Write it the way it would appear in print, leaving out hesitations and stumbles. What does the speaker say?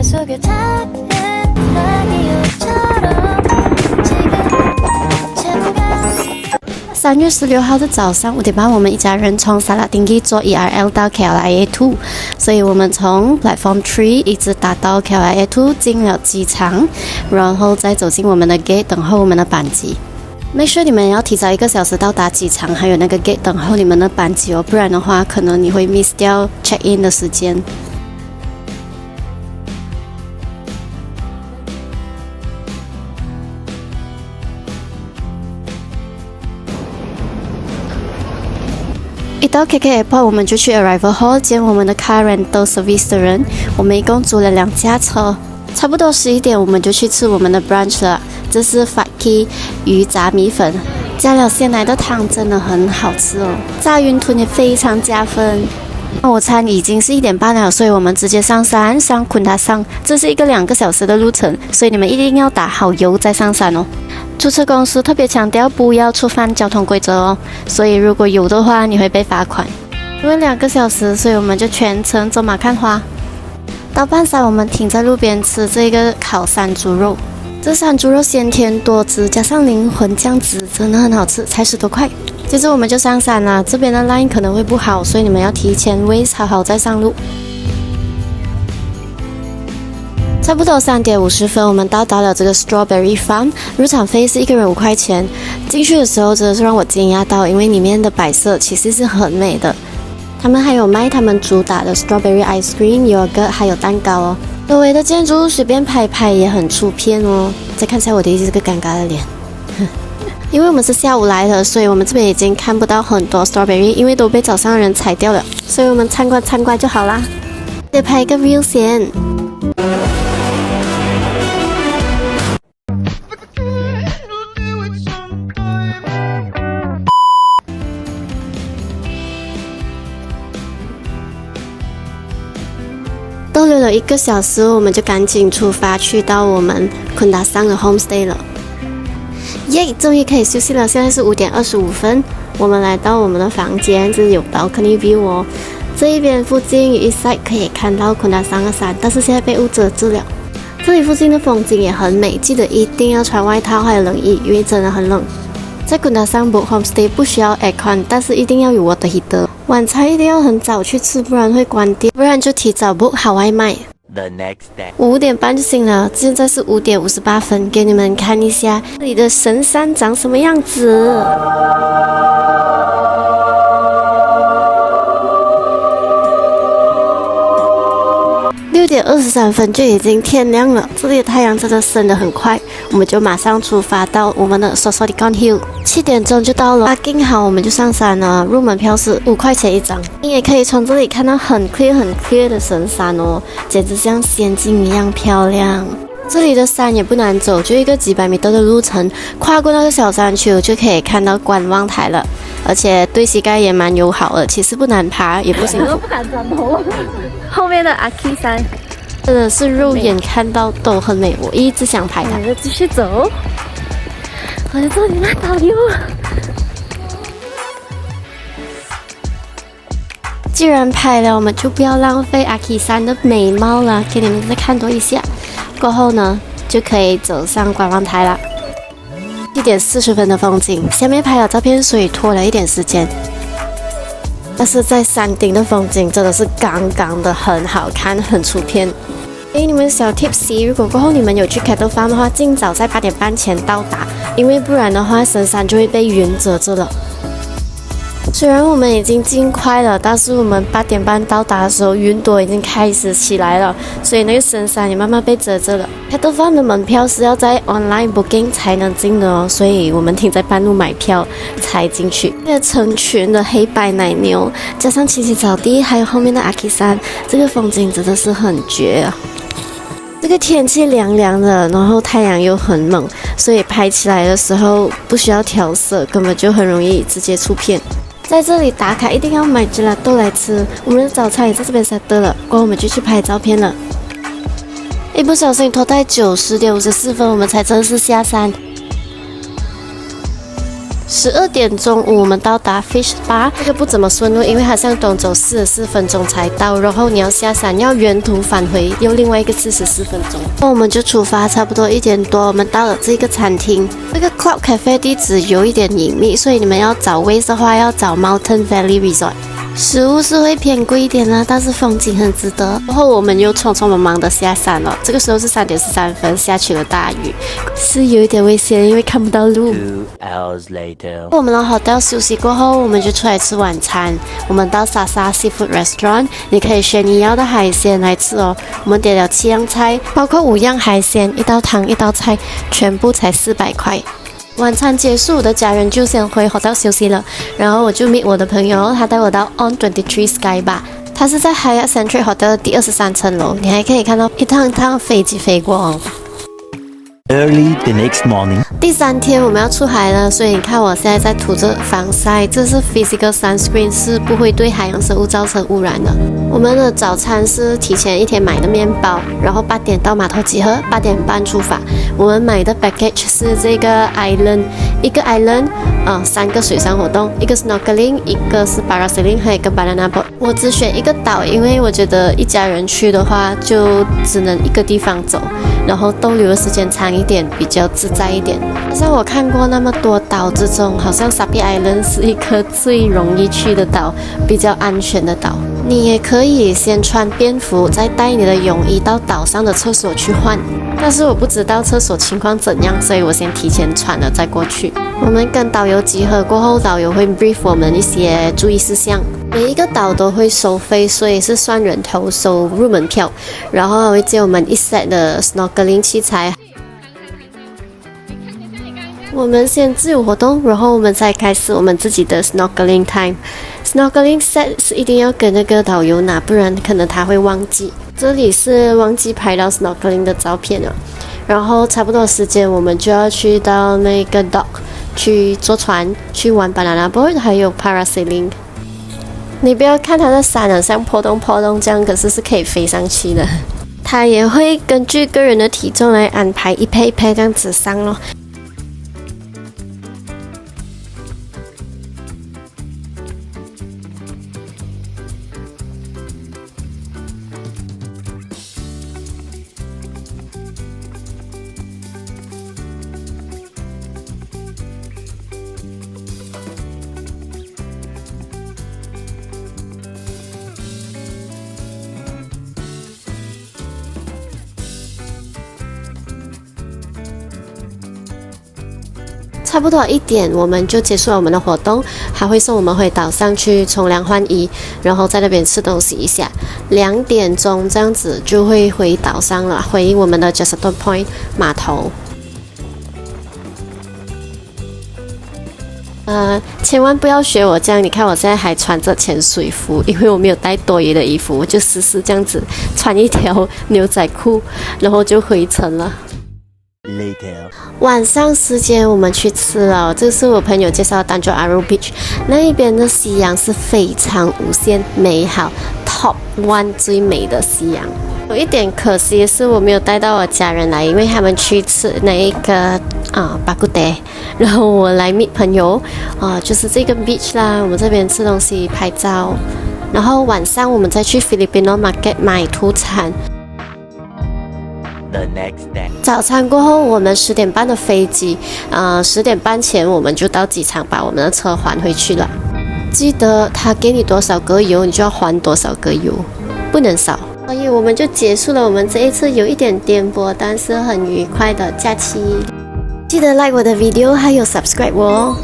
3月16号的早上5点半，我们一家人从萨拉丁基坐 ERL 到 KLIA2， 所以我们从 Platform 3一直打到 KLIA2， 进了机场，然后再走进我们的 gate 等候我们的班机。Make sure 你们要提早1个小时到达机场，还有那个 gate 等候你们的班机哦，不然的话可能你会 miss 掉 check in 的时间。一到 KK Airport， 我们就去 Arrival Hall 见我们的 Car Rental Service 的人。我们一共租了2架车，差不多11点我们就去吃我们的 brunch 了。这是 Fatki 鱼炸米粉，加了鲜奶的汤，真的很好吃哦。炸云吞也非常加分。午餐已经是1点半了，所以我们直接上山上昆达山。这是一个2个小时的路程，所以你们一定要打好油再上山哦。租车公司特别强调不要触犯交通规则哦，所以如果有的话，你会被罚款。因为2个小时，所以我们就全程走马看花。到半山，我们停在路边吃这个烤山猪肉。这山猪肉鲜甜多汁，加上灵魂酱汁，真的很好吃，才10多块。接着我们就上山了，这边的 line 可能会不好，所以你们要提前wait好好再上路。差不多3点50分，我们到达了这个 Strawberry Farm， 入场费是1个人5块钱。进去的时候真的是让我惊讶到，因为里面的摆设其实是很美的。他们还有卖他们主打的 Strawberry Ice Cream、Yogurt 还有蛋糕哦。周围的建筑物随便拍拍也很出片哦。再看一下我的这个尴尬的脸。因为我们是下午来的，所以我们这边已经看不到很多 Strawberry， 因为都被早上的人采掉了，所以我们参观就好啦。得拍一个 reel 先。逗留了1个小时，我们就赶紧出发去到我们昆达山的 homestay 了。耶，终于可以休息了。现在是5点25分，我们来到我们的房间，这里有 balcony view 哦。这一边附近有一 side 可以看到昆达山的山，但是现在被雾遮住了。这里附近的风景也很美，记得一定要穿外套还有冷衣，因为真的很冷。在昆达山 book homestay 不需要 aircon， 但是一定要有 water heater。晚餐一定要很早去吃，不然会关店，不然就提早 book 好外卖。5点半就醒了，现在是5点58分，给你们看一下这里的神山长什么样子。6点23分就已经天亮了，这里的太阳真的升得很快，我们就马上出发到我们的 Sosodikan Hill。7点钟就到了，parking好我们就上山了。入门票是5块钱1张，你也可以从这里看到很 clear 的神山哦，简直像仙境一样漂亮。这里的山也不难走，就一个几百米的路程，跨过那个小山丘就可以看到观望台了，而且对膝盖也蛮友好的，其实不难爬，也不辛苦。我都不敢转头。后面的阿 K 山真的是肉眼看到都很美，我一直想拍它。我就继续走，我在这里拿导游。既然拍了，我们就不要浪费阿 K 山的美貌了，给你们再看多一下。过后呢，就可以走上观望台了。7点40分的风景，下面拍了照片，所以拖了一点时间。但是在山顶的风景真的是刚刚的很好看，很出片。给你们小 tips， 如果过后你们有去 Cattle Farm 的话，尽早在8点半前到达，因为不然的话，深山就会被云遮住了。虽然我们已经尽快了，但是我们8点半到达的时候，云朵已经开始起来了，所以那个深山也慢慢被遮着了。Cattle Farm 的门票是要在 online booking 才能进的哦，所以我们停在半路买票才进去。那成群的黑白奶牛，加上青青草地，还有后面的阿 K 山，这个风景真的是很绝啊！这个天气凉凉的，然后太阳又很冷，所以拍起来的时候不需要调色，根本就很容易直接出片。在这里打卡一定要买gelato来吃，我们的早餐也在这边 set 了，过后我们就去拍照片了。一不小心拖到10点54分，我们才正式下山。12点中午我们到达 Fish Bar， 这个不怎么顺路，因为好像东走44分钟才到，然后你要下山要沿途返回又另外一个44分钟。那我们就出发，差不多1点多，我们到了这个餐厅。这个 Cloud Cafe 地址有一点隐秘，所以你们要找位的话要找 Mountain Valley Resort。食物是会偏贵一点啦，但是风景很值得。然后我们又匆匆忙忙的下山了，这个时候是3点13分，下起了大雨，是有一点危险，因为看不到路。2 hours later， 我们的 hotel 休息过后，我们就出来吃晚餐。我们到 Sasa Seafood Restaurant， 你可以选你要的海鲜来吃哦。我们点了7样菜，包括5样海鲜、1道汤、1道菜，全部才400块。晚餐结束，我的家人就先回 hotel 休息了，然后我就 meet 我的朋友，他带我到 On 23 Sky Bar， 它是在 Hyatt Centric Hotel 的第23层楼，你还可以看到一趟飞机飞过哦。Early the next morning， 第3天我们要出海了，所以你看我现在在涂着防晒，这是 physical sunscreen， 是不会对海洋生物造成污染的。我们的早餐是提前1天买的面包，然后8点到码头集合，8点半出发。我们买的 package 是这个 island， 一个 island， 3个水上活动，一个 snorkeling， 一个是 parasailing， 还有一个 banana boat。我只选一个岛，因为我觉得一家人去的话就只能一个地方走，然后逗留的时间长一点，比较自在一点。好像我看过那么多岛之中，好像 Sapi Island 是一个最容易去的岛，比较安全的岛。你也可以先穿便服，再带你的泳衣到岛上的厕所去换。但是我不知道厕所情况怎样，所以我先提前穿了再过去。我们跟导游集合过后，导游会 brief 我们一些注意事项。每一个岛都会收费，所以是算人头收入门票，然后还会借我们1 set 的 snorkeling 器材。我们先自由活动，然后我们再开始我们自己的 snorkeling time。snorkeling set 是一定要跟那个导游拿，不然可能他会忘记。这里是忘记拍到 snorkeling 的照片了。然后差不多时间，我们就要去到那个 dock 去坐船，去玩 banana boat， 还有 parasailing。你不要看它的伞好像破洞这样，可是是可以飞上去的。它也会根据个人的体重来安排一配这样子上咯。差不多1点我们就结束了我们的活动，还会送我们回岛上去冲凉换衣，然后在那边吃东西一下。2点钟这样子就会回岛上了，回我们的 Justin Point 码头。千万不要学我这样，你看我现在还穿着潜水服，因为我没有带多余的衣服，我就试这样子穿一条牛仔裤，然后就回程了。Later， 晚上时间我们去吃了，这是我朋友介绍的 Tanjung Aru Beach， 那一边的夕阳是非常无限美好 ，Top 1最美的夕阳。有一点可惜的是我没有带到我家人来，因为他们去吃那一个巴古德，然后我来 meet 朋友就是这个 beach 啦，我们这边吃东西拍照，然后晚上我们再去 Filipino Market 买土产。The next day， 早餐过后，我们10点半的飞机，10点半前我们就到机场把我们的车还回去了。记得他给你多少格油，你就要还多少格油，不能少。所以我们就结束了我们这一次有一点颠簸，但是很愉快的假期。记得 like 我的 video， 还有 subscribe 我哦。